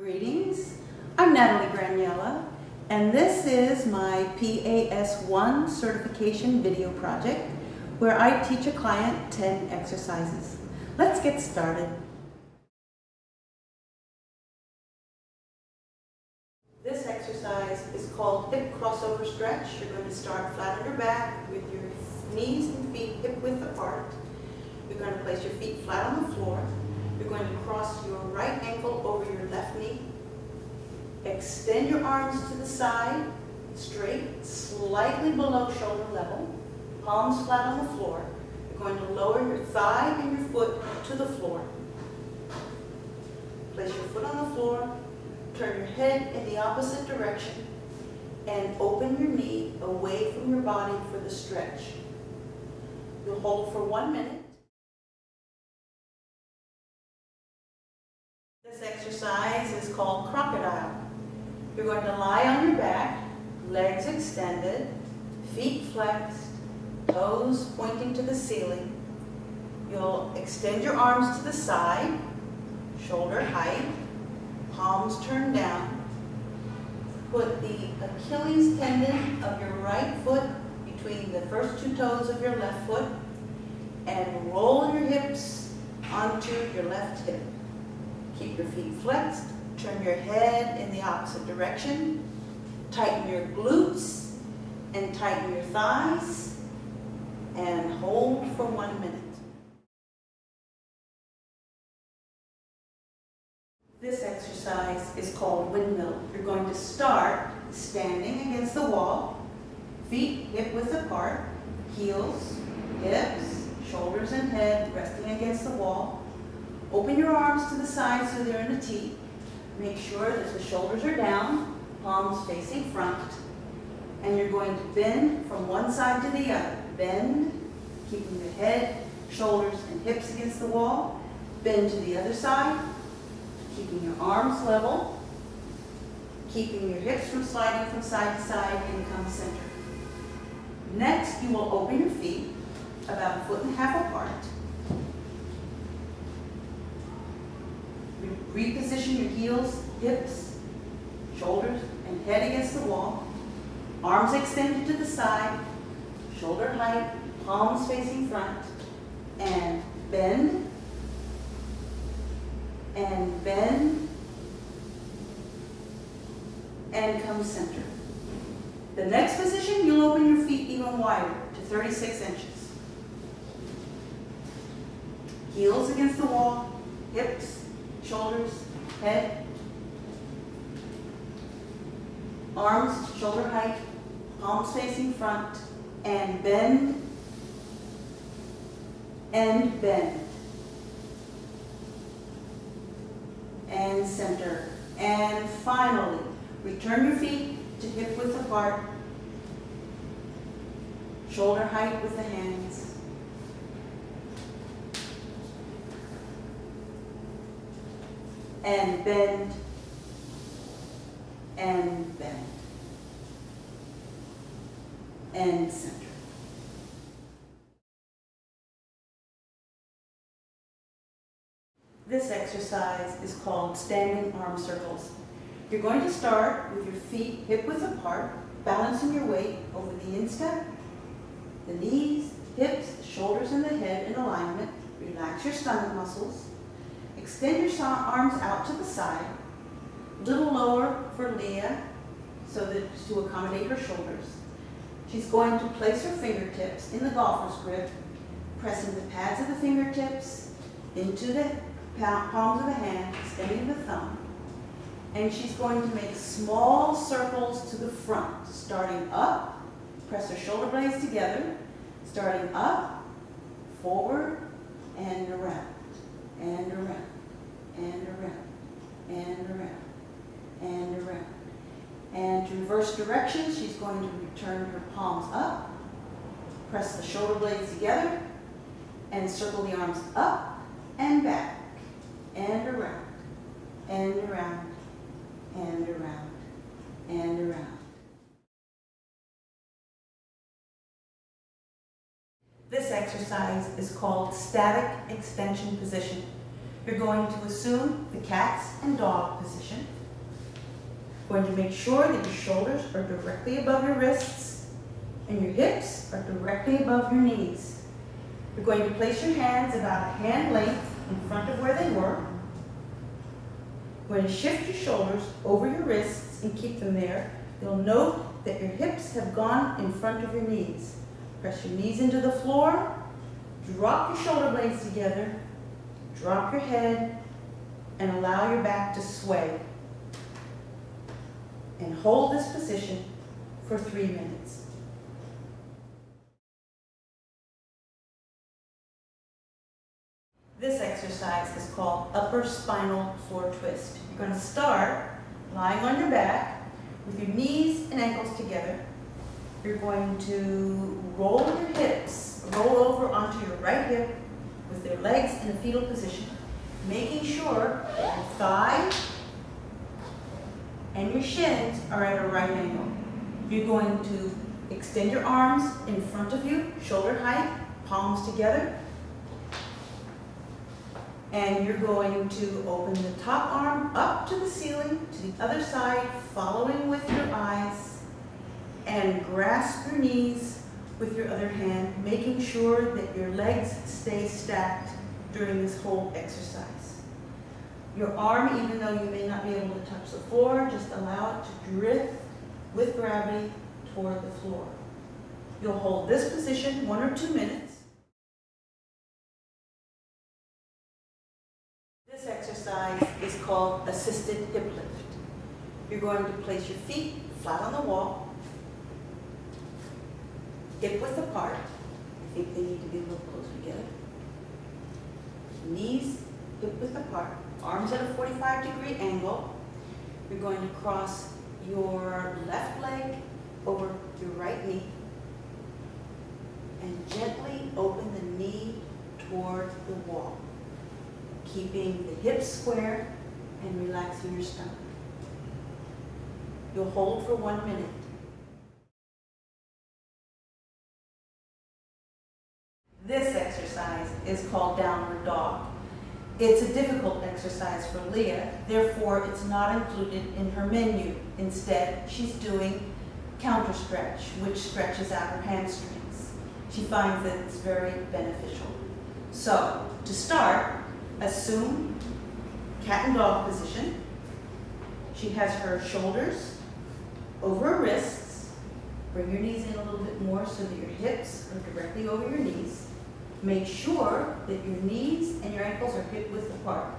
Greetings, I'm Natalie Graniela, and this is my PAS-1 certification video project where I teach a client 10 exercises. Let's get started. This exercise is called hip crossover stretch. You're going to start flat on your back with your knees and feet hip width apart. You're going to place your feet flat on the floor. You're going to cross your right ankle over your left knee. Extend your arms to the side, straight, slightly below shoulder level. Palms flat on the floor. You're going to lower your thigh and your foot to the floor. Place your foot on the floor. Turn your head in the opposite direction and open your knee away from your body for the stretch. You'll hold for 1 minute. This exercise is called crocodile. You're going to lie on your back, legs extended, feet flexed, toes pointing to the ceiling. You'll extend your arms to the side, shoulder height, palms turned down. Put the Achilles tendon of your right foot between the first two toes of your left foot and roll your hips onto your left hip. Keep your feet flexed, turn your head in the opposite direction, tighten your glutes and tighten your thighs, and hold for 1 minute. This exercise is called windmill. You're going to start standing against the wall, feet hip width apart, heels, hips, shoulders and head resting against the wall. Open your arms to the side so they're in a T. Make sure that the shoulders are down, palms facing front, and you're going to bend from one side to the other. Bend, keeping the head, shoulders, and hips against the wall. Bend to the other side, keeping your arms level, keeping your hips from sliding from side to side, and come center. Next, you will open your feet about 1.5 feet apart. Reposition your heels, hips, shoulders, and head against the wall. Arms extended to the side, shoulder height, palms facing front, and bend, and bend, and come center. The next position, you'll open your feet even wider to 36 inches. Heels against the wall, hips, shoulders, head, arms, shoulder height, palms facing front, and bend, and center. And finally, return your feet to hip width apart, shoulder height with the hands, and bend, and bend, and center. This exercise is called standing arm circles. You're going to start with your feet hip width apart, balancing your weight over the instep, the knees, hips, the shoulders, and the head in alignment. Relax your stomach muscles. Extend your arms out to the side, a little lower for Leah, so that to accommodate her shoulders. She's going to place her fingertips in the golfer's grip, pressing the pads of the fingertips into the palms of the hand, extending the thumb. And she's going to make small circles to the front, starting up, press her shoulder blades together, starting up, forward, and around, and around, and around, and around, and around. And to reverse direction, she's going to return her palms up, press the shoulder blades together, and circle the arms up and back, and around, and around, and around, and around. This exercise is called static extension position. You're going to assume the cat's and dog position. Going to make sure that your shoulders are directly above your wrists and your hips are directly above your knees. You're going to place your hands about a hand length in front of where they were. You're going to shift your shoulders over your wrists and keep them there. You'll note that your hips have gone in front of your knees. Press your knees into the floor, drop your shoulder blades together, drop your head, and allow your back to sway. And hold this position for 3 minutes. This exercise is called upper spinal floor twist. You're going to start lying on your back with your knees and ankles together. You're going to roll your hips, roll over onto your right hip with your legs in a fetal position, making sure that your thigh and your shins are at a right angle. You're going to extend your arms in front of you, shoulder height, palms together. And you're going to open the top arm up to the ceiling, to the other side, following with your eyes, and grasp your knees with your other hand, making sure that your legs stay stacked during this whole exercise. Your arm, even though you may not be able to touch the floor, just allow it to drift with gravity toward the floor. You'll hold this position 1 or 2 minutes. This exercise is called assisted hip lift. You're going to place your feet flat on the wall, hip width apart. I think they need to be a little closer together. Knees hip width apart, arms at a 45-degree angle. You're going to cross your left leg over your right knee and gently open the knee toward the wall, keeping the hips square and relaxing your stomach. You'll hold for 1 minute. This exercise is called downward dog. It's a difficult exercise for Leah, therefore it's not included in her menu. Instead, she's doing counter stretch, which stretches out her hamstrings. She finds that it's very beneficial. So, to start, assume cat and dog position. She has her shoulders over her wrists. Bring your knees in a little bit more so that your hips are directly over your knees. Make sure that your knees and your ankles are hip width apart.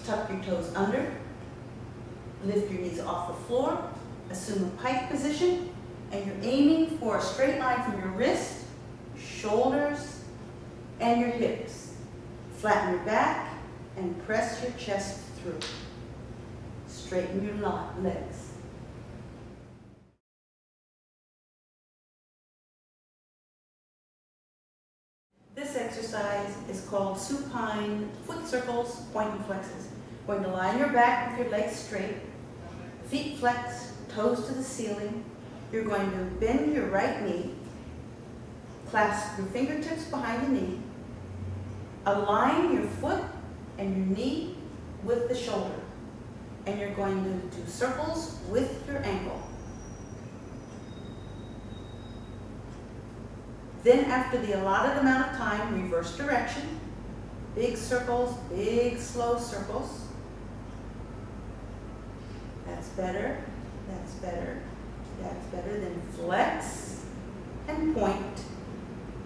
Tuck your toes under. Lift your knees off the floor. Assume a pike position. And you're aiming for a straight line from your wrist, shoulders, and your hips. Flatten your back and press your chest through. Straighten your legs. This exercise is called supine foot circles, point and flexes. Going to lie on your back with your legs straight, feet flexed, toes to the ceiling. You're going to bend your right knee, clasp your fingertips behind the knee, align your foot and your knee with the shoulder, and you're going to do circles with your ankle. Then after the allotted amount of time, reverse direction. Big circles, big slow circles. That's better, that's better, that's better. Then flex and point,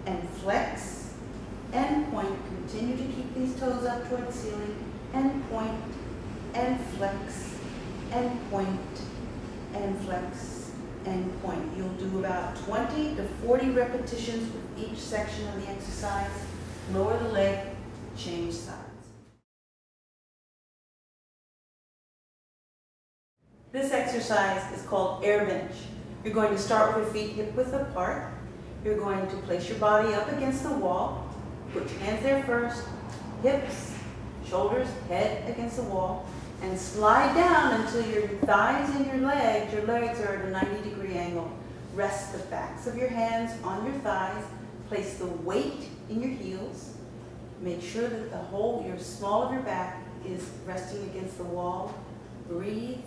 and flex and point. Continue to keep these toes up toward the ceiling, and point, and flex, and point, and flex, and point. You'll do about 20 to 40 repetitions with each section of the exercise. Lower the leg, change sides. This exercise is called air bench. You're going to start with your feet hip width apart. You're going to place your body up against the wall. Put your hands there first, hips, shoulders, head against the wall, and slide down until your thighs and your legs are at a 90-degree angle. Rest the backs of your hands on your thighs. Place the weight in your heels. Make sure that the whole, your small of your back is resting against the wall. Breathe.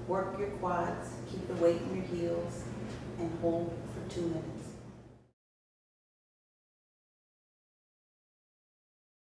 Work your quads. Keep the weight in your heels and hold for 2 minutes.